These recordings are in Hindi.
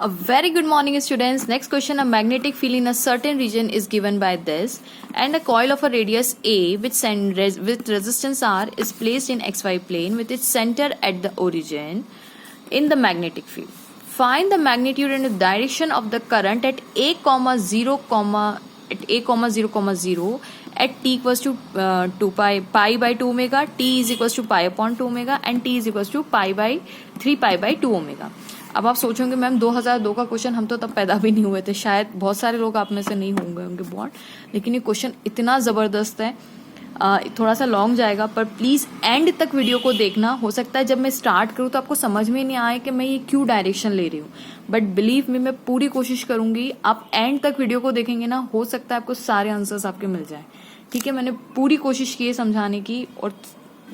A very good morning, students. Next question: a magnetic field in a certain region is given by this, and a coil of a radius a with resistance R is placed in xy plane with its center at the origin in the magnetic field. Find the magnitude and the direction of the current at a comma 0 comma 0 at t equals to 2 pi by 2 omega, t is equals to pi upon 2 omega and t is equals to pi by 3 pi by 2 omega. अब आप सोचोगे मैम 2002 का क्वेश्चन, हम तो तब पैदा भी नहीं हुए थे, शायद बहुत सारे लोग आप में से नहीं होंगे उनके बॉन्ड, लेकिन ये क्वेश्चन इतना ज़बरदस्त है, थोड़ा सा लॉन्ग जाएगा, पर प्लीज़ एंड तक वीडियो को देखना. हो सकता है जब मैं स्टार्ट करूँ तो आपको समझ में नहीं आए कि मैं ये क्यों डायरेक्शन ले रही हूँ, बट बिलीव मी मैं पूरी कोशिश करूँगी. आप एंड तक वीडियो को देखेंगे ना, हो सकता है आपको सारे आंसर्स आपके मिल जाए. ठीक है, मैंने पूरी कोशिश की है समझाने की, और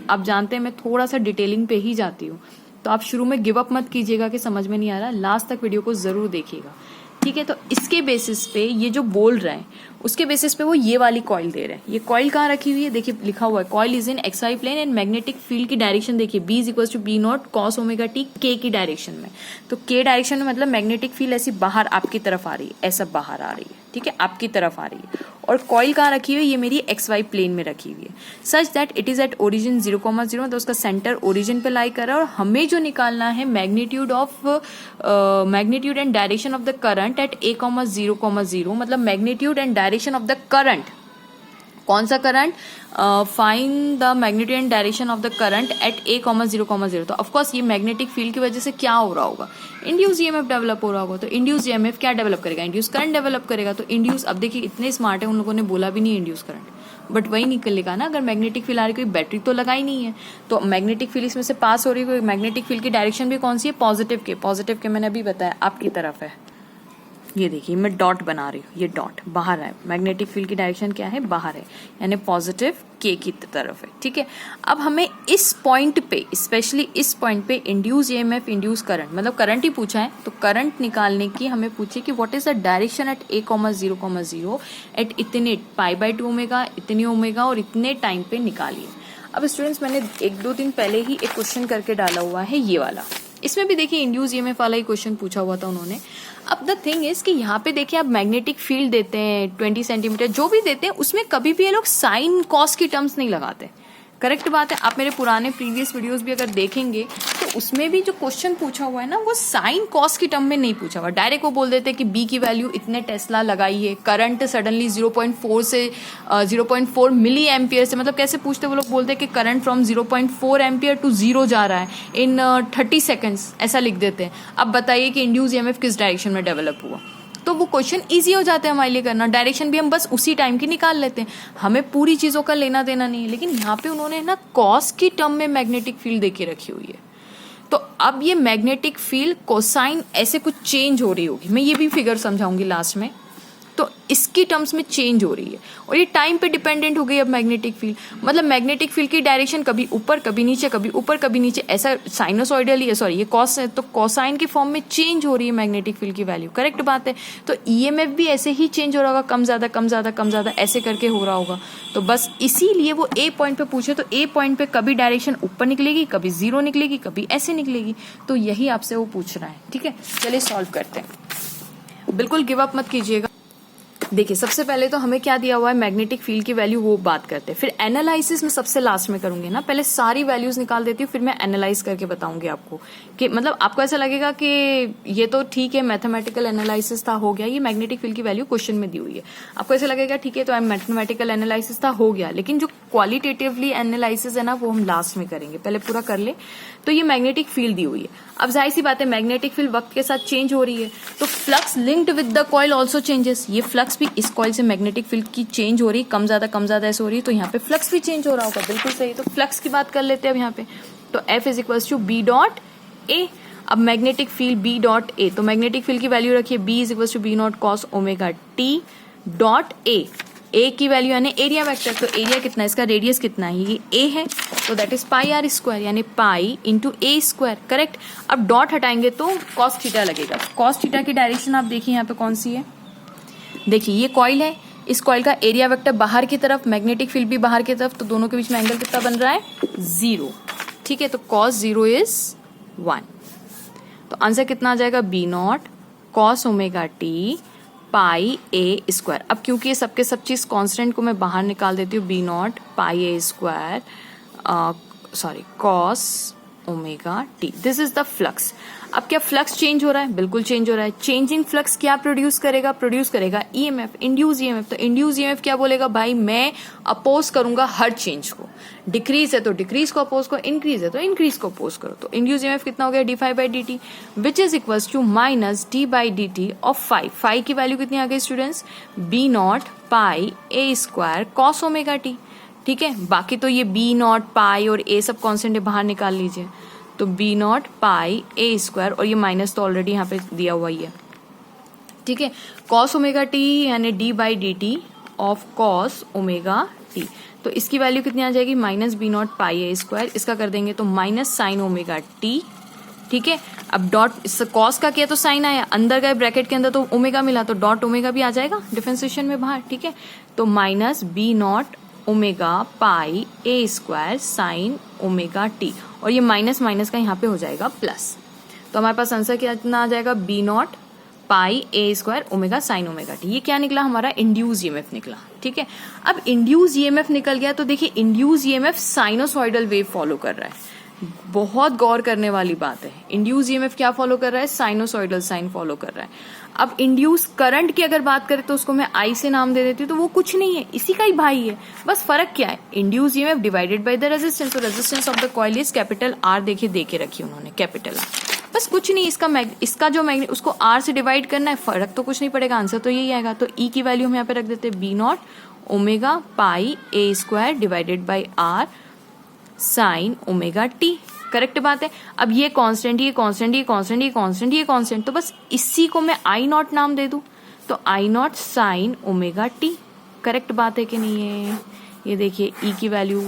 आप जानते हैं मैं थोड़ा सा डिटेलिंग पे ही जाती हूँ, तो आप शुरू में गिव अप मत कीजिएगा कि समझ में नहीं आ रहा, लास्ट तक वीडियो को जरूर देखिएगा. ठीक है, तो इसके बेसिस पे ये जो बोल रहे हैं उसके बेसिस पे वो ये वाली कॉइल दे रहे हैं. ये कॉइल कहाँ रखी हुई है, देखिए लिखा हुआ है coil is in x y plane and magnetic field की डायरेक्शन देखिए b is equals to B naught cos omega t k की डायरेक्शन में. तो के डायरेक्शन में मतलब मैग्नेटिक फील्ड ऐसी बाहर आपकी तरफ आ रही है, ऐसा बाहर आ रही है. ठीक है, आपकी तरफ आ रही है, और कॉइल कहाँ रखी हुई है, ये मेरी एक्स वाई प्लेन में रखी हुई है. Such that it is at origin 0,0, तो उसका सेंटर ओरिजिन पे लाई कर रहा है, और हमें जो निकालना है magnitude and direction of the current eight a,0,0, मतलब magnitude and direction of the current. कौन सा current? Find the magnitude and direction of the current eight a,0,0. तो ऑफकोर्स ये मैग्नेटिक फील्ड की वजह से क्या हो रहा होगा, इंड्यूस ईएमएफ डेवलप हो रहा होगा. तो इंड्यूस ईएमएफ क्या डेवलप करेगा, इंड्यूस करंट डेवलप करेगा. तो इंड्यूस, अब देखिए इतने स्मार्ट है, उन लोगों ने बोला भी नहीं इंड्यूस करंट, बट वही निकलेगा ना. अगर मैग्नेटिक फील्ड आ रही, कोई बैटरी तो लगाई नहीं है, तो मैग्नेटिक फील्ड इसमें से पास हो रही है. मैग्नेटिक फील्ड की डायरेक्शन भी कौन सी है, पॉजिटिव के मैंने अभी बताया आपकी तरफ है. ये देखिए मैं डॉट बना रही हूँ, ये डॉट बाहर है, मैग्नेटिक फील्ड की डायरेक्शन क्या है, बाहर है, यानी पॉजिटिव के की तरफ है. ठीक है, अब हमें इस पॉइंट पे, स्पेशली इस पॉइंट पे इंड्यूस ईएमएफ, इंड्यूस करंट, मतलब करंट ही पूछा है, तो करंट निकालने की हमें पूछे कि what is the direction at a,0,0 at इतने पाई बाय 2 ओमेगा, इतने ओमेगा और इतने टाइम पे निकालिए. अब स्टूडेंट्स मैंने 1-2 दिन पहले ही एक क्वेश्चन करके डाला हुआ है, ये वाला. इसमें भी देखिए इंड्यूस ईएमएफ वाला ही क्वेश्चन पूछा हुआ था उन्होंने. अब द थिंग इज कि यहाँ पे देखिए आप मैग्नेटिक फील्ड देते हैं 20 सेंटीमीटर, जो भी देते हैं उसमें कभी भी ये लोग साइन कॉस की टर्म्स नहीं लगाते. करेक्ट बात है, आप मेरे पुराने प्रीवियस वीडियोस भी अगर देखेंगे तो उसमें भी जो क्वेश्चन पूछा हुआ है ना, वो साइन कॉस की टर्म में नहीं पूछा हुआ. डायरेक्ट वो बोल देते हैं कि बी की वैल्यू इतने टेस्ला लगाई है, करंट सडनली 0.4 से 0.4 मिली एम्पियर से, मतलब कैसे पूछते वो लोग, बोलते हैं कि करंट फ्रॉम 0.4 एम्पियर टू 0 जा रहा है इन 30 सेकेंड्स, ऐसा लिख देते हैं. अब बताइए कि इंड्यूस ईएमएफ किस डायरेक्शन में डेवलप हुआ, तो वो क्वेश्चन इजी हो जाते हैं हमारे लिए करना. डायरेक्शन भी हम बस उसी टाइम की निकाल लेते हैं, हमें पूरी चीजों का लेना देना नहीं है. लेकिन यहाँ पे उन्होंने ना कॉस की टर्म में मैग्नेटिक फील्ड देके रखी हुई है, तो अब ये मैग्नेटिक फील्ड कोसाइन ऐसे कुछ चेंज हो रही होगी, मैं ये भी फिगर समझाऊंगी लास्ट में. तो इसकी टर्म्स में चेंज हो रही है, और ये टाइम पे डिपेंडेंट हो गई अब मैग्नेटिक फील्ड. मतलब मैग्नेटिक फील्ड की डायरेक्शन कभी ऊपर कभी नीचे, कभी ऊपर कभी नीचे, ऐसा साइनोसॉइडली है, सॉरी ये कॉस है, तो कोसाइन की फॉर्म में चेंज हो रही है मैग्नेटिक फील्ड की वैल्यू. करेक्ट बात है, तो ईएमएफ भी ऐसे ही चेंज हो रहा होगा, कम ज्यादा कम ज्यादा कम ज्यादा ऐसे करके हो रहा होगा. तो बस इसीलिए वो ए पॉइंट पे पूछे, तो ए पॉइंट पे कभी डायरेक्शन ऊपर निकलेगी, कभी 0 निकलेगी, कभी ऐसे निकलेगी. तो यही आपसे वो पूछ रहा है. ठीक है, चलिए सॉल्व करते हैं, बिल्कुल गिव अप मत कीजिएगा. देखिए सबसे पहले तो हमें क्या दिया हुआ है, मैग्नेटिक फील्ड की वैल्यू, वो बात करते हैं. फिर एनालिसिस में सबसे लास्ट में करूंगी ना, पहले सारी वैल्यूज निकाल देती हूँ, फिर मैं एनालाइज करके बताऊंगी आपको कि मतलब आपको ऐसा लगेगा कि ये तो ठीक है मैथमेटिकल एनालिसिस था, हो गया, ये मैग्नेटिक फील्ड की वैल्यू क्वेश्चन में दी हुई है. आपको ऐसा लगेगा ठीक है तो मैथमेटिकल एनालिसिस था, हो गया, लेकिन जो क्वालिटेटिवली एनालिसिस है ना, वो हम लास्ट में करेंगे, पहले पूरा कर ले. तो ये मैग्नेटिक फील्ड दी हुई है. अब जाहिर सी बात है मैग्नेटिक फील्ड वक्त के साथ चेंज हो रही है, तो flux linked with the coil also changes. ये फ्लक्स भी इस कॉइल से मैग्नेटिक फील्ड की चेंज हो रही है, कम ज्यादा ऐसे हो रही है, तो यहाँ पे फ्लक्स भी चेंज हो रहा होगा. बिल्कुल सही, तो फ्लक्स की बात कर लेते हैं अब यहाँ पे. तो F is equals to B dot A. अब magnetic field B dot A, तो मैग्नेटिक फील्ड की वैल्यू रखिए B is equals to B naught cos omega t dot A. A की वैल्यू यानी एरिया वेक्टर, तो एरिया कितना है, इसका रेडियस कितना है, ये ए है, तो that is pi r square, यानी pi into a square. Correct. अब डॉट हटाएंगे तो कॉस थीटा लगेगा. कॉस थीटा की डायरेक्शन आप देखिए यहाँ पे कौन सी है, देखिए ये कॉइल है, इस कॉइल का एरिया वेक्टर बाहर की तरफ, मैग्नेटिक फील्ड भी बाहर की तरफ, तो दोनों के बीच में एंगल कितना बन रहा है, 0. ठीक है, तो cos 0 इज 1. तो आंसर कितना आ जाएगा, B naught cos omega t pi ए स्क्वायर। अब क्योंकि ये सबके सब चीज कांस्टेंट को मैं बाहर निकाल देती हूँ, b naught pi A square cos omega t, this is the flux. अब क्या फ्लक्स चेंज हो रहा है? बिल्कुल चेंज हो रहा है। चेंजिंग फ्लक्स क्या प्रोड्यूस करेगा ईएमएफ, इंड्यूस ईएमएफ। तो इंड्यूस ईएमएफ क्या बोलेगा भाई, मैं अपोज करूंगा हर चेंज को। डिक्रीज है तो डिक्रीज को अपोज करो, इंक्रीज है तो इंक्रीज को अपोज करो। तो इंड्यूस ईएमएफ कितना हो गया, d phi by d t, which is equals to minus d by d t of phi. Phi की वैल्यू कितनी आ गई स्टूडेंट्स, बी नॉट पाई ए स्क्वायर कॉस ओमेगा टी। ठीक है, बाकी तो ये बी नॉट पाई और ए सब कॉन्स्टेंट बाहर निकाल लीजिए। तो बी नॉट पाई ए स्क्वायर, और ये माइनस तो ऑलरेडी यहाँ पे दिया हुआ ही है। ठीक है, कॉस ओमेगा टी यानी d by d t of cos omega t. तो इसकी वैल्यू कितनी आ जाएगी, माइनस बी नॉट पाई ए स्क्वायर। इसका कर देंगे तो माइनस साइन ओमेगा टी। ठीक है, अब डॉट कॉस का किया तो साइन आया, अंदर गए ब्रैकेट के अंदर तो ओमेगा मिला, तो डॉट ओमेगा भी आ जाएगा डिफरेंशिएशन में बाहर। ठीक है, तो minus B naught omega pi ए स्क्वायर साइन ओमेगा टी, और ये माइनस माइनस का यहाँ पे हो जाएगा प्लस। तो हमारे पास आंसर कितना आ जाएगा, बी नॉट पाई ए square omega sine omega t. ये क्या निकला, हमारा इंड्यूस ईएमएफ निकला। ठीक है, अब इंड्यूस ईएमएफ निकल गया तो देखिए induce EMF sinusoidal wave follow कर रहा है। बहुत गौर करने वाली बात है, इंड्यूस ईएमएफ क्या फॉलो कर रहा है, साइनोसॉइडल साइन फॉलो कर रहा है। अब इंड्यूस करंट की अगर बात करें तो उसको मैं आई से नाम दे देती हूँ, तो वो कुछ नहीं है, इसी का ही भाई है। बस फर्क क्या है, induce EMF divided by the resistance. तो resistance of the coil is capital R, देखिए देके रखी उन्होंने कैपिटल आर। बस कुछ नहीं, इसका जो मैग्नेट उसको आर से डिवाइड करना है, फर्क तो कुछ नहीं पड़ेगा, आंसर तो यही आएगा। तो ई की वैल्यू हम यहाँ पे रख देते हैं B naught omega pi A square divided by R sine omega t. Correct बात है। अब ये कांस्टेंट, ये कांस्टेंट, ये कांस्टेंट, ये कांस्टेंट, ये कांस्टेंट, तो बस इसी को मैं आई नॉट नाम दे दूं, तो I naught sine omega t. Correct बात है कि नहीं है? ये देखिए ई की वैल्यू,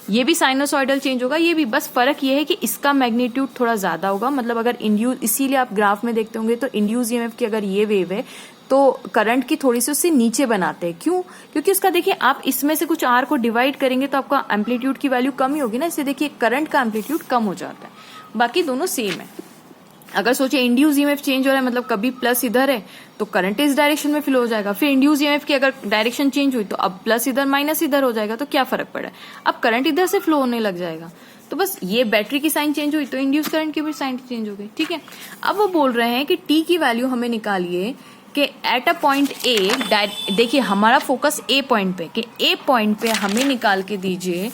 ये भी साइनोसॉइडल चेंज होगा, ये भी, बस फर्क ये है कि इसका मैग्नीट्यूड थोड़ा ज्यादा होगा। मतलब अगर इंड्यूस, इसीलिए आप ग्राफ में देखते होंगे तो इंड्यूस ईएमएफ की अगर ये वेव है तो करंट की थोड़ी सी उससे नीचे बनाते हैं। क्यों? क्योंकि उसका देखिए आप इसमें से कुछ आर को डिवाइड करेंगे तो आपका एम्पलीट्यूड की वैल्यू कम ही होगी ना, इससे देखिए करंट का एम्पलीट्यूड कम हो जाता है। बाकी दोनों सेम है। अगर सोचे इंड्यूस ईएमएफ चेंज हो रहा है, मतलब कभी प्लस इधर है तो करंट इस डायरेक्शन में फ्लो हो जाएगा, फिर इंड्यूस ईएमएफ की अगर डायरेक्शन चेंज हुई तो अब प्लस इधर माइनस इधर हो जाएगा, तो क्या फर्क पड़ा है, अब करंट इधर से फ्लो होने लग जाएगा। तो बस ये बैटरी की साइन चेंज हुई तो इंड्यूस करंट की भी साइन चेंज हो गई। ठीक है, अब वो बोल रहे हैं कि टी की वैल्यू हमें निकालिए कि एट अ पॉइंट ए, देखिए हमारा फोकस ए पॉइंट पे, कि ए पॉइंट पे हमें निकाल के दीजिए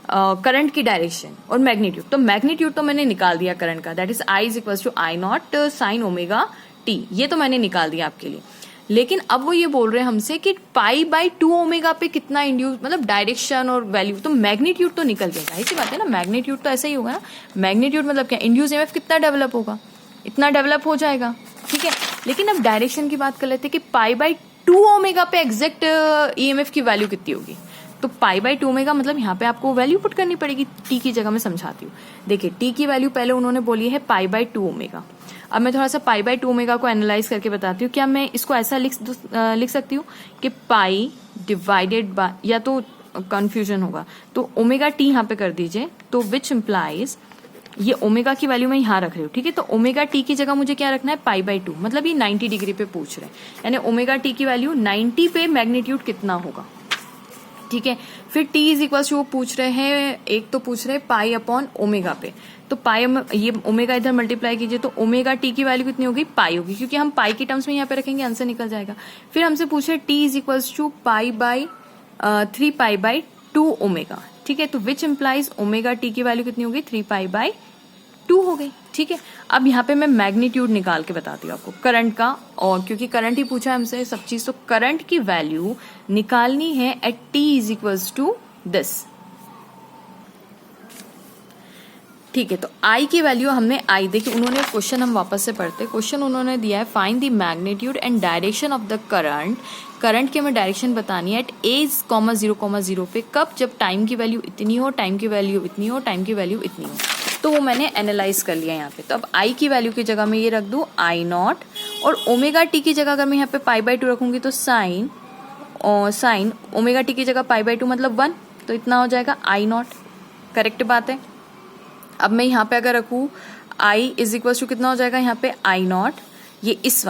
करंट की डायरेक्शन और मैग्नीट्यूड। तो मैग्नीट्यूड तो मैंने निकाल दिया करंट का, that is I is equal to I naught sine omega t, ये तो मैंने निकाल दिया आपके लिए। लेकिन अब वो ये बोल रहे हैं हमसे कि पाई बाई 2 ओमेगा पे कितना इंड्यूस, मतलब डायरेक्शन और वैल्यू, तो मैग्नीट्यूड तो निकल जाएगा। ऐसी बात है ना, मैग्नीट्यूड तो ऐसा ही होगा ना। मैग्नीट्यूड मतलब क्या, इंड्यूस ईएमएफ कितना डेवलप होगा, इतना डेवलप हो जाएगा। ठीक है, लेकिन अब डायरेक्शन की बात कर लेते हैं कि पाई बाई 2 ओमेगा पे एग्जैक्ट ईएमएफ की वैल्यू कितनी होगी। तो पाई बाई 2 ओमेगा मतलब यहाँ पे आपको वैल्यू पुट करनी पड़ेगी, टी की जगह मैं समझाती हूँ। देखिए टी की वैल्यू पहले उन्होंने बोली है पाई बाई 2 ओमेगा। अब मैं थोड़ा सा पाई बाई 2 ओमेगा को एनालाइज करके बताती हूँ। क्या मैं इसको ऐसा लिख सकती हूँ कि पाई डिवाइडेड बाय, या तो कंफ्यूजन होगा, तो ओमेगा टी यहाँ पे कर दीजिए, तो विच इम्प्लाइज ये ओमेगा की वैल्यू मैं यहाँ रख रही हूँ। ठीक है, तो ओमेगा टी की जगह मुझे क्या रखना है, पाई बाई 2, मतलब ये 90 डिग्री पे पूछ रहे हैं, यानी ओमेगा टी की वैल्यू 90 पे मैग्नीट्यूड कितना होगा। ठीक है, फिर t इज इक्वल्स वो पूछ रहे हैं, एक तो पूछ रहे हैं पाई अपॉन ओमेगा पे, तो पाई, ये ओमेगा इधर मल्टीप्लाई कीजिए तो ओमेगा टी की वैल्यू कितनी होगी, पाई होगी, क्योंकि हम पाई की टर्म्स में यहाँ पे रखेंगे, आंसर निकल जाएगा। फिर हमसे पूछ रहे t is equals to pi by 3 pi by 2 omega. ठीक है, तो विच इम्प्लाइज ओमेगा टी की वैल्यू कितनी होगी, 3 पाई बाई 2 हो गई। ठीक है, अब यहाँ पे मैं मैग्नीट्यूड निकाल के बताती हूँ आपको करंट का, और क्योंकि करंट ही पूछा है हमसे सब चीज, तो करंट की वैल्यू निकालनी है at t is equals to this. ठीक है, तो I की वैल्यू हमने I, देखिए उन्होंने क्वेश्चन, हम वापस से पढ़ते, क्वेश्चन उन्होंने दिया है find the magnitude and direction of the current. Current की हमें डायरेक्शन बतानी है एट एज कॉमा 0,0 पे, कब, जब टाइम की वैल्यू इतनी हो, टाइम की वैल्यू इतनी हो, टाइम की वैल्यू इतनी हो। तो वो मैंने एनालाइज कर लिया यहाँ पे। तो अब I की वैल्यू की जगह मैं ये रख दूं आई नॉट, और ओमेगा टी की जगह अगर मैं यहाँ पे पाई बाई 2 रखूंगी तो साइन, और साइन ओमेगा टी की जगह पाई बाई 2 मतलब 1, तो इतना हो जाएगा आई नॉट। करेक्ट बात है। अब मैं यहाँ पे अगर रखूँ I इज इक्वल टू कितना हो जाएगा यहाँ पे आई नॉट, ये इस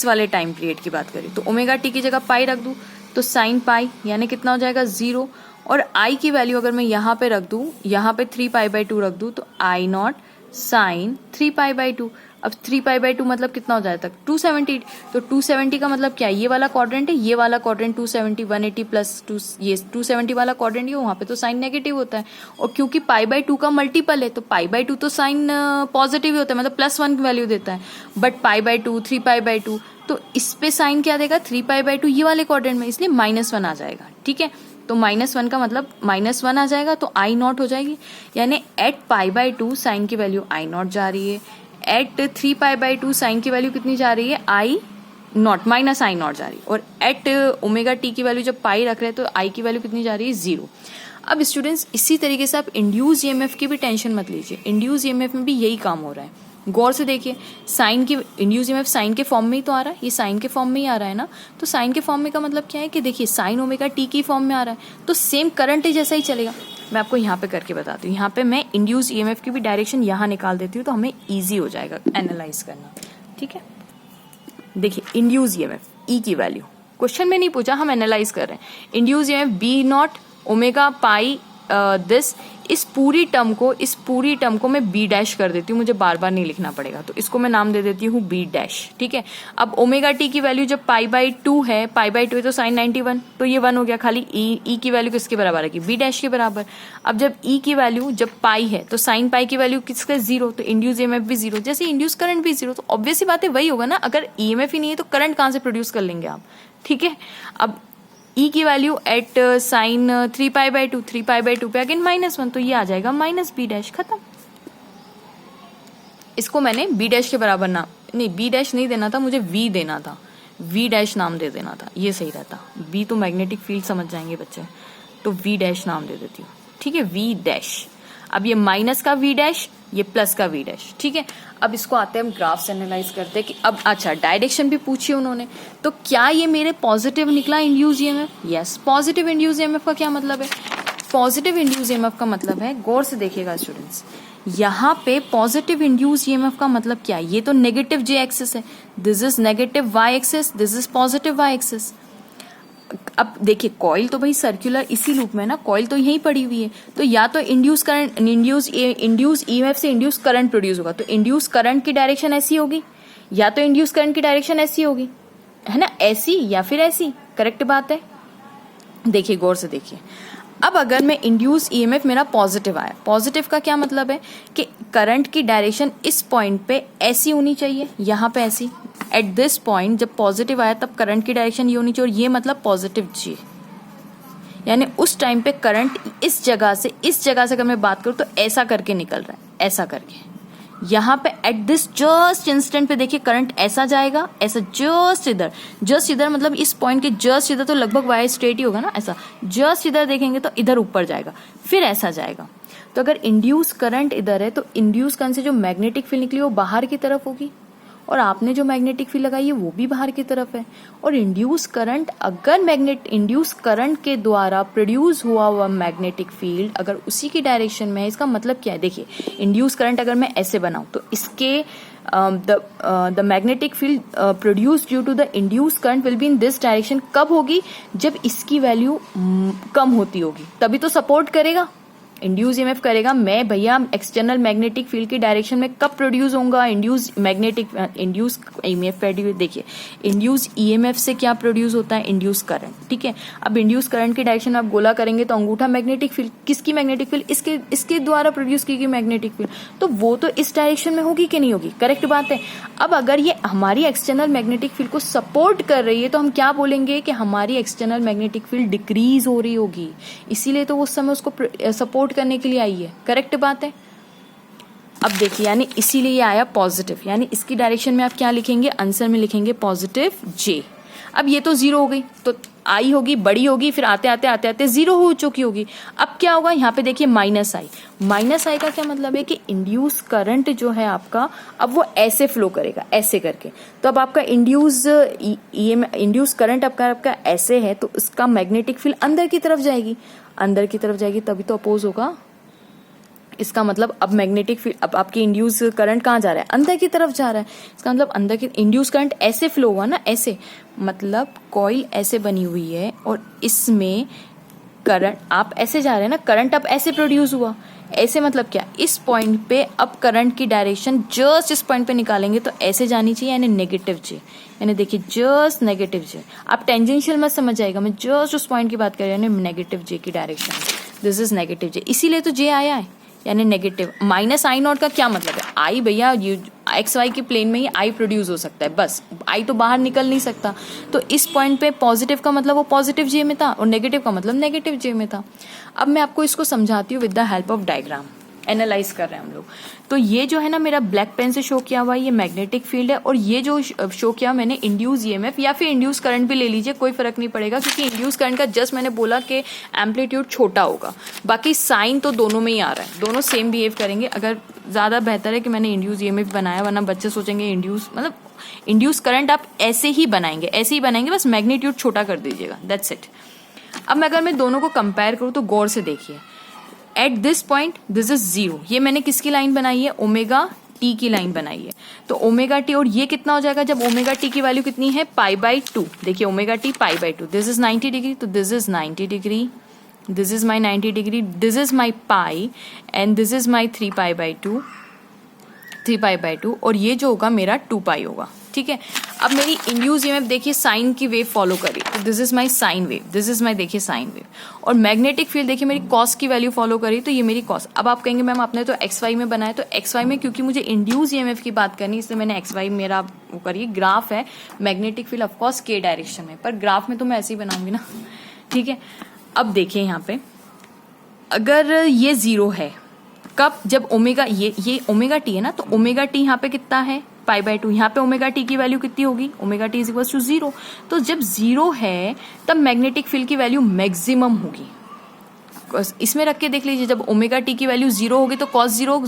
वाले टाइम पीरियड की बात करें तो ओमेगा टी की जगह पाई रख दूं तो साइन पाई यानी कितना हो जाएगा 0, और आई की वैल्यू अगर मैं यहाँ पे रख दूं, यहाँ पे 3π/2 रख दूं तो आई नॉट साइन 3π/2। अब 3π/2 मतलब कितना हो जाएगा 270, तो 270 का मतलब क्या है, ये वाला क्वाड्रेंट है, ये वाला क्वाड्रेंट 270 180 प्लस 2, ये 270 वाला क्वाड्रेंट है, वहां पे तो साइन नेगेटिव होता है, और क्योंकि π/2 का मल्टीपल है तो π/2 तो साइन पॉजिटिव ही होता है, मतलब +1 की वैल्यू देता है, बट π/2 3π/2 तो इस पे साइन क्या देगा 3π/2 ये वाले क्वाड्रेंट में, इसलिए -1 आ जाएगा। ठीक है, तो -1 का मतलब -1 आ जाएगा तो आई नॉट हो जाएगी, यानी एट π/2 साइन की वैल्यू आई नॉट जा रही है, एट 3π/2 साइन की वैल्यू कितनी जा रही है आई नॉट माइनस आई नॉट जा रही है, और एट ओमेगा टी की वैल्यू जब पाई रख रहे हैं तो आई की वैल्यू कितनी जा रही है 0। अब स्टूडेंट्स इसी तरीके से आप इंड्यूस ईएमएफ की भी टेंशन मत लीजिए, इंड्यूस ईएमएफ में भी यही काम हो रहा है। गौर से देखिए, साइन की इंड्यूस ईएमएफ साइन के फॉर्म में ही तो आ रहा है, ये साइन के फॉर्म में ही आ रहा है ना, तो साइन के फॉर्म में का मतलब क्या है कि देखिए साइन ओमेगा टी की फॉर्म में आ रहा है तो सेम करंट जैसा ही चलेगा। मैं आपको यहाँ पे करके बताती हूँ, यहाँ पे मैं इंड्यूस ईएमएफ की भी डायरेक्शन यहाँ निकाल देती हूँ तो हमें ईजी हो जाएगा एनालाइज करना। ठीक है, देखिए इंड्यूस ईएमएफ ई की वैल्यू क्वेश्चन में नहीं पूछा, हम एनालाइज कर रहे हैं। Induce EMF B naught omega pi this, इस पूरी टर्म को मैं बी डैश कर देती हूँ, मुझे बार बार नहीं लिखना पड़ेगा, तो इसको मैं नाम दे देती हूँ बी डैश। ठीक है, अब ओमेगा टी की वैल्यू जब π/2 है, π/2 है तो साइन 91, तो ये 1 हो गया, खाली ई की वैल्यू किसके बराबर है कि बी डैश के बराबर। अब जब ई की वैल्यू जब पाई है तो साइन पाई की वैल्यू किसका 0, तो इंड्यूस ईएमएफ भी 0, जैसे इंड्यूस करंट भी 0, तो ऑब्वियस सी बात है वही होगा ना, अगर ईएमएफ ही नहीं है तो करंट कहाँ से प्रोड्यूस कर लेंगे आप। ठीक है, अब ई की वैल्यू एट साइन 3π/2 पे अगेन -1, तो ये आ जाएगा माइनस बी डैश, खत्म। इसको मैंने बी डैश के बराबर नाम नहीं, बी डैश नहीं देना था, मुझे वी देना था, वी डैश नाम दे देना था, ये सही रहता। वी तो मैग्नेटिक फील्ड समझ जाएंगे बच्चे, तो वी डैश नाम दे देती हूँ। ठीक है, वी डैश। अब ये माइनस का वी डैश, ये प्लस का वी डैश। ठीक है, अब इसको आते हैं हम ग्राफ्स एनालाइज करते हैं कि अब अच्छा डायरेक्शन भी पूछी उन्होंने, तो क्या ये मेरे पॉजिटिव निकला induce EMF? Yes, positive induce EMF का क्या मतलब है? पॉजिटिव इंड्यूस ईएमएफ का मतलब है, गौर से देखिएगा स्टूडेंट्स, यहाँ पे पॉजिटिव इंड्यूस ईएमएफ का मतलब क्या है, ये तो नेगेटिव जे एक्सिस है, this is negative Y axis, this is positive Y axis. अब देखिए कॉइल तो भाई सर्कुलर इसी लूप में ना, कॉइल तो यहीं पड़ी हुई है, तो या तो इंड्यूस करंट इंड्यूस ईएमएफ से इंड्यूस करंट प्रोड्यूस होगा, तो इंड्यूस करंट की डायरेक्शन ऐसी होगी, या तो इंड्यूस करंट की डायरेक्शन ऐसी होगी, है ना, ऐसी या फिर ऐसी, करेक्ट बात है। देखिए गौर से देखिए, अब अगर मैं इंड्यूस ईएमएफ मेरा पॉजिटिव आया, पॉजिटिव का क्या मतलब है कि करंट की डायरेक्शन इस पॉइंट पे ऐसी होनी चाहिए, यहाँ पे ऐसी, एट दिस पॉइंट जब पॉजिटिव आया तब करंट की डायरेक्शन ये होनी चाहिए, और ये मतलब पॉजिटिव जी, यानी उस टाइम पे करंट इस जगह से अगर मैं बात करूं तो ऐसा करके निकल रहा है, ऐसा करके यहाँ पे एट दिस जस्ट इंस्टेंट पे देखिए करंट ऐसा जाएगा, ऐसा जस्ट इधर मतलब इस पॉइंट के जस्ट इधर, तो लगभग वाई स्ट्रेट ही होगा ना, ऐसा जस्ट इधर देखेंगे तो इधर ऊपर जाएगा, फिर ऐसा जाएगा। तो अगर इंड्यूस करंट इधर है तो इंड्यूस करंट से जो मैग्नेटिक फील्ड निकली वो बाहर की तरफ होगी, और आपने जो मैग्नेटिक फील्ड लगाई है वो भी बाहर की तरफ है, और इंड्यूस करंट अगर इंड्यूस करंट के द्वारा प्रोड्यूस हुआ मैग्नेटिक फील्ड अगर उसी की डायरेक्शन में है, इसका मतलब क्या है, देखिए इंड्यूस करंट अगर मैं ऐसे बनाऊं तो इसके the magnetic field produce due to the induce current will be in this direction, कब होगी, जब इसकी वैल्यू कम होती होगी, तभी तो सपोर्ट करेगा, इंड्यूस ईएमएफ करेगा। मैं भैया एक्सटर्नल मैग्नेटिक फील्ड की डायरेक्शन में कब प्रोड्यूस होऊंगा, इंड्यूस ईएमएफ देखिए, इंड्यूस ईएमएफ से क्या प्रोड्यूस होता है, इंड्यूस करंट। ठीक है, अब इंड्यूस करंट की डायरेक्शन में आप गोला करेंगे तो अंगूठा मैग्नेटिक फील्ड, किसकी मैग्नेटिक फील्ड, इसके द्वारा प्रोड्यूस की गई मैग्नेटिक फील्ड, तो वो तो इस डायरेक्शन में होगी कि नहीं होगी, करेक्ट बात है। अब अगर ये हमारी एक्सटर्नल मैग्नेटिक फील्ड को सपोर्ट कर रही है तो हम क्या बोलेंगे कि हमारी एक्सटर्नल मैग्नेटिक फील्ड डिक्रीज हो रही होगी, इसीलिए तो उस समय उसको सपोर्ट करने के लिए आई है, करेक्ट बात है। अब देखिए यानी इसीलिए ये आया पॉजिटिव, यानी इसकी डायरेक्शन में आप क्या लिखेंगे, आंसर में लिखेंगे पॉजिटिव जे। अब ये तो 0 हो गई, तो आई होगी बड़ी होगी, फिर आते आते 0 हो चुकी होगी। अब क्या होगा, यहाँ पे देखिए माइनस आई का क्या मतलब है कि इंड्यूस करंट जो है आपका अब वो ऐसे फ्लो करेगा, ऐसे करके, तो अब आपका इंड्यूस करंट आपका ऐसे है, तो उसका मैग्नेटिक फील्ड अंदर की तरफ जाएगी, तभी तो अपोज होगा इसका मतलब अब मैग्नेटिक फील्ड, अब आपकी इंड्यूस करंट कहाँ जा रहा है, अंदर की तरफ जा रहा है। इसका मतलब अंदर की इंड्यूस करंट ऐसे फ्लो हुआ ना, ऐसे, मतलब कॉइल ऐसे बनी हुई है और इसमें करंट, आप ऐसे जा रहे हैं ना, करंट अब ऐसे प्रोड्यूस हुआ, ऐसे मतलब क्या, इस पॉइंट पे अब करंट की डायरेक्शन जस्ट इस पॉइंट पे निकालेंगे तो ऐसे जानी चाहिए, यानी नेगेटिव जे, यानी देखिए जस्ट नेगेटिव जे। आप टेंजेंशियल मत समझ जाएगा, मैं जस्ट उस पॉइंट की बात कर रही हूँ, यानी नेगेटिव जे की डायरेक्शन, दिस इज नेगेटिव जे, इसीलिए तो जे आया है, यानी नेगेटिव। माइनस आई नॉट का क्या मतलब है, आई भैया एक्स वाई के प्लेन में ही आई प्रोड्यूस हो सकता है, बस आई तो बाहर निकल नहीं सकता। तो इस पॉइंट पे पॉजिटिव का मतलब वो पॉजिटिव जे में था और नेगेटिव का मतलब नेगेटिव जे में था। अब मैं आपको इसको समझाती हूँ with the help of diagram, analyse कर रहे हैं हम लोग। तो ये जो है ना मेरा ब्लैक पेन से शो किया हुआ ये मैग्नेटिक फील्ड है, और ये जो शो किया मैंने इंड्यूस ईएमएफ या फिर इंड्यूस करंट भी ले लीजिए, कोई फर्क नहीं पड़ेगा, क्योंकि इंड्यूस करंट का जस्ट मैंने बोला कि एम्पलीट्यूड छोटा होगा, बाकी साइन तो दोनों में ही आ रहा है, दोनों सेम बिहेव करेंगे। अगर ज़्यादा बेहतर है कि मैंने इंड्यूस ईएमएफ बनाया, वरना बच्चे सोचेंगे इंड्यूस मतलब इंड्यूस करंट आप ऐसे ही बनाएंगे, बस मैग्नीट्यूड छोटा कर दीजिएगा, दैट्स इट। अब अगर मैं दोनों को कंपेयर करूँ तो गौर से देखिए, at this point this is zero, ये मैंने किसकी लाइन बनाई है, ओमेगा टी की लाइन बनाई है। तो ओमेगा टी, और ये कितना हो जाएगा जब ओमेगा टी की वैल्यू कितनी है, π/2, देखिए omega t π/2, this is 90 degree, तो this is 90 degree, this is my 90 degree, this is my pi and this is my 3π/2, और ये जो होगा मेरा 2π होगा, ठीक है। अब मेरी इंड्यूस ईएमएफ देखिए साइन की वेव फॉलो करी, तो this is my sine wave, this is माई देखिए साइन वेव, और मैग्नेटिक फील्ड देखिए मेरी कॉस की वैल्यू फॉलो करी, तो ये मेरी कॉस। अब आप कहेंगे मैम आपने तो एक्स वाई में बनाया, तो एक्स वाई में क्योंकि मुझे इंड्यूस ईएमएफ की बात करनी, इसलिए मैंने एक्स वाई मेरा वो करिए, ग्राफ है मैग्नेटिक फील्ड ऑफकोर्स के डायरेक्शन में, पर ग्राफ में तो मैं ऐसे ही बनाऊंगी ना, ठीक है। अब देखिए यहाँ पे अगर ये जीरो है कब, जब ओमेगा, ये ओमेगा टी है ना, तो ओमेगा टी यहाँ पे कितना है π/2, यहाँ पे ओमेगा टी की वैल्यू कितनी होगी, omega t is equal to 0। तो जब 0 है तब मैग्नेटिक फील्ड की वैल्यू मैक्सिमम होगी, इसमें रख के देख लीजिए, जब ओमेगा टी की वैल्यू 0 होगी तो cos 0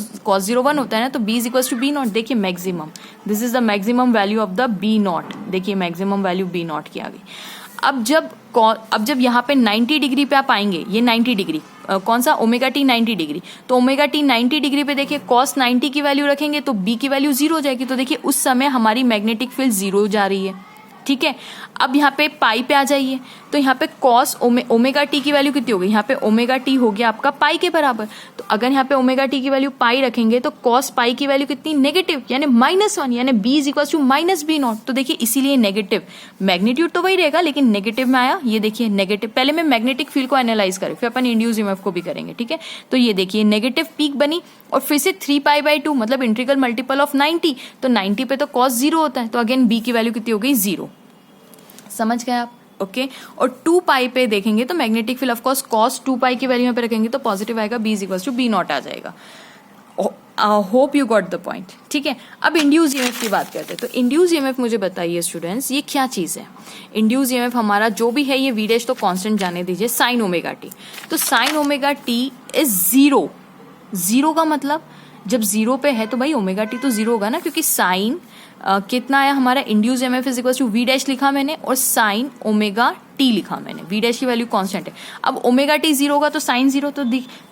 1 होता है ना, तो b is equal to b naught, देखिए maximum, this is the maximum value of the b naught, देखिए मैक्सिमम वैल्यू b नॉट की आ गई। अब जब यहाँ पे 90 डिग्री पे आप आएंगे, ये 90 डिग्री कौन सा, ओमेगा टी 90 डिग्री, तो ओमेगा टी 90 डिग्री पे देखिए cos 90 की वैल्यू रखेंगे तो b की वैल्यू 0 हो जाएगी, तो देखिए उस समय हमारी मैग्नेटिक फील्ड 0 जा रही है, ठीक है। अब यहाँ पे पाई पे आ जाइए, तो यहाँ पे cos ओमेगा टी की वैल्यू कितनी होगी, यहाँ पे ओमेगा टी हो गया आपका पाई के बराबर, तो अगर यहाँ पे ओमेगा टी की वैल्यू पाई रखेंगे तो cos पाई की वैल्यू कितनी, नेगेटिव, यानी -1, यानी b is equal to -b naught, तो देखिए इसीलिए नेगेटिव, मैग्नीट्यूड तो वही रहेगा लेकिन नेगेटिव में आया, ये देखिए नेगेटिव। पहले मैं मैग्नेटिक फील्ड को एनालाइज करें, फिर अपन इंड्यूस ईएमएफ को भी करेंगे, ठीक है। तो ये देखिए नेगेटिव पीक बनी, और फिर से 3π/2 मतलब इंटीग्रल मल्टीपल ऑफ 90, तो 90 पे तो cos 0 होता है, तो अगेन b की वैल्यू कितनी हो गई, 0, समझ गए आप, ओके। और 2π पे देखेंगे तो magnetic field of course cos 2π की वैल्यू पे रखेंगे तो पॉजिटिव आएगा, b is equal to b naught आ जाएगा। Hope you got the point, ठीक है। अब इंड्यूस ईएमएफ की बात करते हैं, तो इंड्यूस ईएमएफ मुझे बताइए स्टूडेंट्स ये क्या चीज है। इंड्यूस ईएमएफ हमारा जो भी है, ये v डैश तो कांस्टेंट जाने दीजिए, साइन ओमेगा टी, तो साइन ओमेगा टी इज 0, 0 का मतलब जब 0 पे है तो भाई ओमेगा टी तो 0 होगा ना, क्योंकि साइन कितना आया हमारा, induce EMF is equal to v dash लिखा मैंने और साइन ओमेगा टी लिखा मैंने, v डैश की वैल्यू कांस्टेंट है। अब ओमेगा टी 0 होगा तो साइन 0, तो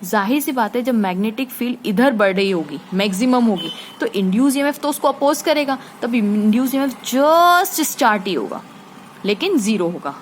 जाहिर सी बात है जब मैग्नेटिक फील्ड इधर बढ़ रही होगी, मैक्सिमम होगी, तो इंड्यूस ईएमएफ तो उसको अपोज करेगा, तब इंड्यूस ईएमएफ जस्ट स्टार्ट ही होगा लेकिन 0 होगा।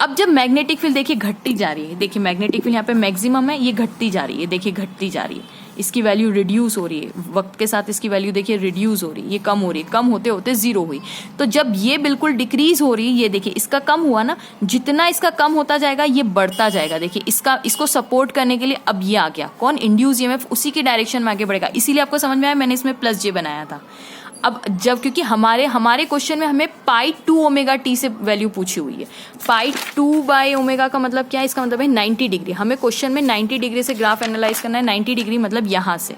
अब जब मैग्नेटिक फील्ड देखिए घटती जा रही है, देखिए मैग्नेटिक फील्ड यहाँ पे मैक्सिमम है, ये घटती जा रही है, देखिए घटती जा रही है, इसकी वैल्यू रिड्यूस हो रही है, वक्त के साथ इसकी वैल्यू देखिए रिड्यूस हो रही है, ये कम हो रही है, कम होते होते 0 हुई, तो जब ये बिल्कुल डिक्रीज हो रही है, ये देखिए इसका कम हुआ ना, जितना इसका कम होता जाएगा ये बढ़ता जाएगा, देखिए इसको सपोर्ट करने के लिए अब ये आ गया कौन, इंड्यूस ईएमएफ, उसी की डायरेक्शन में आगे बढ़ेगा, इसीलिए आपको समझ में आया मैंने इसमें प्लस जे बनाया था। अब जब क्योंकि हमारे क्वेश्चन में हमें π/2 ओमेगा टी से वैल्यू पूछी हुई है, π/2 बाय ओमेगा का मतलब क्या है, इसका मतलब है 90 डिग्री, हमें क्वेश्चन में 90 डिग्री से ग्राफ एनालाइज करना है, 90 डिग्री मतलब यहाँ से,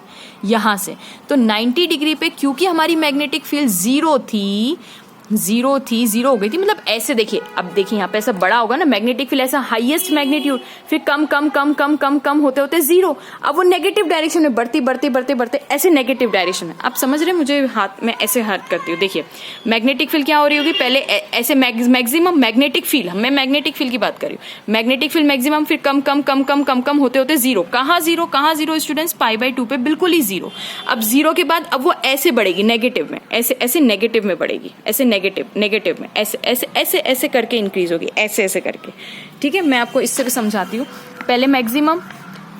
तो 90 डिग्री पे क्योंकि हमारी मैग्नेटिक फील्ड 0 थी, जीरो थी, जीरो हो गई थी, मतलब ऐसे देखिए, अब देखिए यहाँ पे ऐसा बड़ा होगा ना मैग्नेटिक फील्ड, ऐसा हाईएस्ट मैग्नीट्यूड, फिर कम कम कम कम कम कम होते होते जीरो, अब वो नेगेटिव डायरेक्शन में बढ़ती बढ़ती बढ़ते बढ़ते ऐसे नेगेटिव डायरेक्शन में। आप समझ रहे हैं, मुझे हाथ में ऐसे हाथ करती हूँ, देखिए मैग्नेटिक फील्ड क्या हो रही होगी, पहले ऐसे मैक्सिमम मैग्नेटिक फील्ड, मैं मैग्नेटिक फील्ड की बात कर रही हूँ, मैग्नेटिक फील्ड मैक्सिमम, फिर कम कम कम कम कम कम होते होते जीरो। कहाँ जीरो स्टूडेंट्स, π/2 पे बिल्कुल ही जीरो। अब जीरो के बाद अब वो ऐसे बढ़ेगी नेगेटिव में, ऐसे ऐसे नेगेटिव में बढ़ेगी, ऐसे नेगेटिव में ऐसे ऐसे ऐसे ऐसे करके इंक्रीज होगी, ऐसे ऐसे करके। ठीक है, मैं आपको इससे भी समझाती हूँ। पहले मैक्सिमम,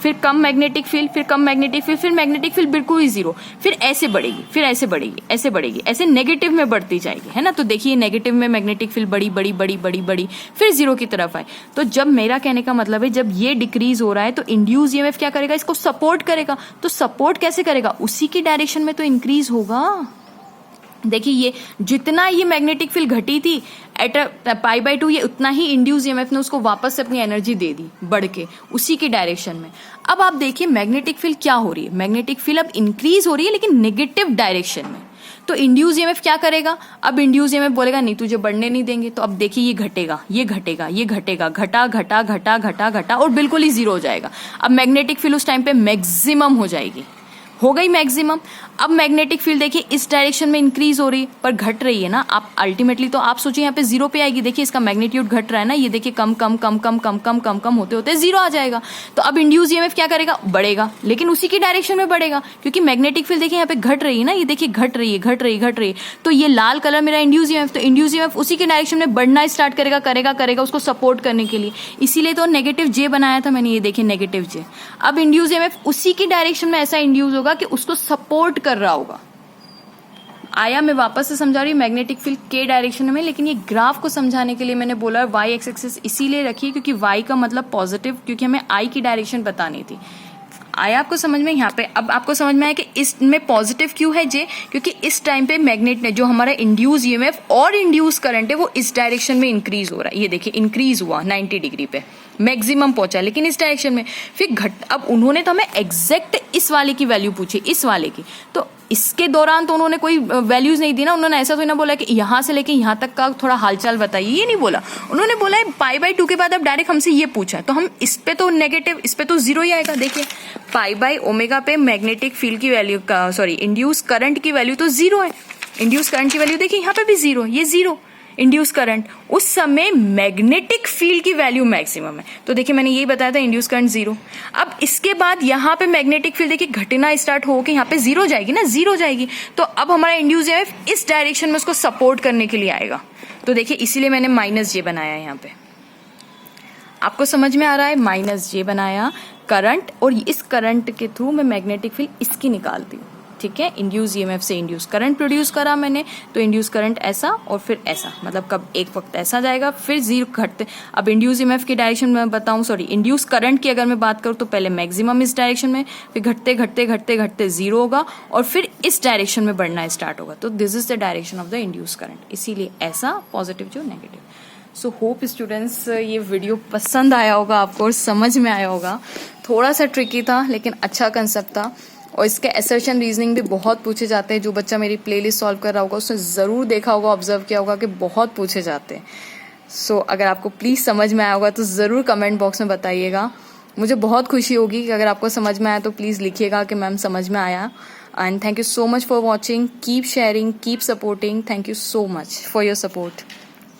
फिर कम मैग्नेटिक फील्ड, फिर कम मैग्नेटिक फील्ड, फिर मैग्नेटिक फील्ड बिल्कुल ही जीरो, फिर ऐसे बढ़ेगी, फिर ऐसे बढ़ेगी, ऐसे बढ़ेगी, ऐसे नेगेटिव में बढ़ती जाएगी, है ना। तो देखिए नेगेटिव में मैग्नेटिक फील्ड बड़ी बड़ी बड़ी बड़ी बड़ी, फिर जीरो की तरफ आए। तो जब मेरा कहने का मतलब है जब ये डिक्रीज हो रहा है तो इंड्यूस ईएमएफ क्या करेगा, इसको सपोर्ट करेगा। तो सपोर्ट कैसे करेगा, उसी की डायरेक्शन में तो इंक्रीज होगा। देखिए ये जितना ये मैग्नेटिक फील्ड घटी थी एट π/2, ये उतना ही इंड्यूस ईएमएफ ने उसको वापस से अपनी एनर्जी दे दी बढ़ के उसी की डायरेक्शन में। अब आप देखिए मैग्नेटिक फील्ड क्या हो रही है, मैग्नेटिक फील्ड अब इंक्रीज हो रही है लेकिन नेगेटिव डायरेक्शन में। तो इंड्यूस ईएमएफ क्या करेगा, अब इंड्यूस ईएमएफ बोलेगा नहीं तुझे बढ़ने नहीं देंगे। तो अब देखिए ये घटेगा, ये घटेगा, ये घटेगा, घटा घटा घटा घटा घटा और बिल्कुल ही जीरो हो जाएगा। अब मैग्नेटिक फील्ड उस टाइम पे मैक्सिमम हो जाएगी, हो गई मैक्सिमम। अब मैग्नेटिक फील्ड देखिए इस डायरेक्शन में इंक्रीज हो रही है पर घट रही है ना। आप अल्टीमेटली तो आप सोचिए यहाँ पे जीरो पे आएगी, देखिए इसका मैग्नीट्यूड घट रहा है ना, ये देखिए कम कम कम कम कम कम कम कम होते होते जीरो आ जाएगा। तो अब इंड्यूस ईएमएफ क्या करेगा, बढ़ेगा लेकिन उसी की डायरेक्शन में बढ़ेगा, क्योंकि मैग्नेटिक फील्ड देखिए यहाँ पे घट रही है ना, ये देखिए घट रही है घट रही घट रही। तो ये लाल कलर मेरा इंड्यूस ईएमएफ, तो इंड्यूस ईएमएफ उसी के डायरेक्शन में बढ़ना स्टार्ट करेगा करेगा करेगा उसको सपोर्ट करने के लिए। इसीलिए तो नेगेटिव जे बनाया था मैंने, ये देखिए नेगेटिव जे। अब इंड्यूस ईएमएफ उसी की डायरेक्शन में ऐसा इंड्यूस होगा कि उसको सपोर्ट कर रहा होगा। आया, मैं वापस से समझा रही हूँ मैग्नेटिक फील्ड के डायरेक्शन में, लेकिन ये ग्राफ को समझाने के लिए मैंने बोला वाई एक्सिस इसीलिए रखी क्योंकि वाई का मतलब पॉजिटिव, क्योंकि हमें आई की डायरेक्शन बतानी थी। आया आपको समझ में यहाँ पे। अब आपको समझ में आया कि इसमें पॉजिटिव क्यों है जे, क्योंकि इस टाइम पे मैग्नेट ने जो हमारा इंड्यूस ईएमएफ और इंड्यूस करंट है वो इस डायरेक्शन में इंक्रीज हो रहा है। ये देखिए इंक्रीज हुआ 90 डिग्री पे, मैक्सिमम पहुंचा लेकिन इस डायरेक्शन में, फिर घट। अब उन्होंने तो हमें एग्जैक्ट इस वाले की वैल्यू पूछी, इस वाले की, तो इसके दौरान तो उन्होंने कोई वैल्यूज नहीं दी ना। उन्होंने ऐसा तो ना बोला कि यहाँ से लेके यहाँ तक का थोड़ा हालचाल बताइए, ये नहीं बोला। उन्होंने बोला है π/2 के बाद अब डायरेक्ट हमसे ये पूछा है, तो हम इस पे तो नेगेटिव, इस पे तो जीरो ही आएगा। देखिए π/ω पे मैग्नेटिक फील्ड की वैल्यू का, सॉरी इंड्यूस करंट की वैल्यू तो जीरो है। इंड्यूस करंट की वैल्यू देखिए यहाँ पे भी जीरो, ये जीरो इंड्यूस करंट। उस समय मैग्नेटिक फील्ड की वैल्यू मैक्सिमम है, तो देखिए मैंने यही बताया था इंड्यूस करंट जीरो। अब इसके बाद यहाँ पे मैग्नेटिक फील्ड देखिए घटना स्टार्ट हो के यहाँ पे जीरो जाएगी ना, जीरो जाएगी। तो अब हमारा इंड्यूस ईएमएफ इस डायरेक्शन में उसको सपोर्ट करने के लिए आएगा। तो देखिए इसीलिए मैंने -j बनाया है यहाँ पे। आपको समझ में आ रहा है, -j बनाया करंट, और इस करंट के थ्रू मैं मैग्नेटिक फील्ड इसकी निकालती हूँ। ठीक है, इंड्यूस ईएमएफ से इंड्यूस करंट प्रोड्यूस करा मैंने, तो इंड्यूस करंट ऐसा और फिर ऐसा, मतलब कब एक वक्त ऐसा जाएगा फिर जीरो घटते। अब इंड्यूस ईएमएफ की डायरेक्शन में बताऊं, सॉरी इंड्यूस करंट की अगर मैं बात करूं तो पहले मैक्सिमम इस डायरेक्शन में, फिर घटते घटते घटते घटते जीरो होगा और फिर इस डायरेक्शन में बढ़ना स्टार्ट होगा। तो this is the direction of the induce current, इसीलिए ऐसा पॉजिटिव जो नेगेटिव। सो होप स्टूडेंट्स ये वीडियो पसंद आया होगा आपको और समझ में आया होगा। थोड़ा सा ट्रिकी था लेकिन अच्छा कंसेप्ट था, और इसके असर्शन रीजनिंग भी बहुत पूछे जाते हैं। जो बच्चा मेरी प्लेलिस्ट सॉल्व कर रहा होगा उसने ज़रूर देखा होगा, ऑब्जर्व किया होगा कि बहुत पूछे जाते हैं। सो अगर आपको प्लीज़ समझ में आया होगा तो ज़रूर कमेंट बॉक्स में बताइएगा। मुझे बहुत खुशी होगी कि अगर आपको समझ में आया तो प्लीज़ लिखिएगा कि मैम समझ में आया। And thank you so much for watching, keep sharing, keep supporting. Thank you so much for your support.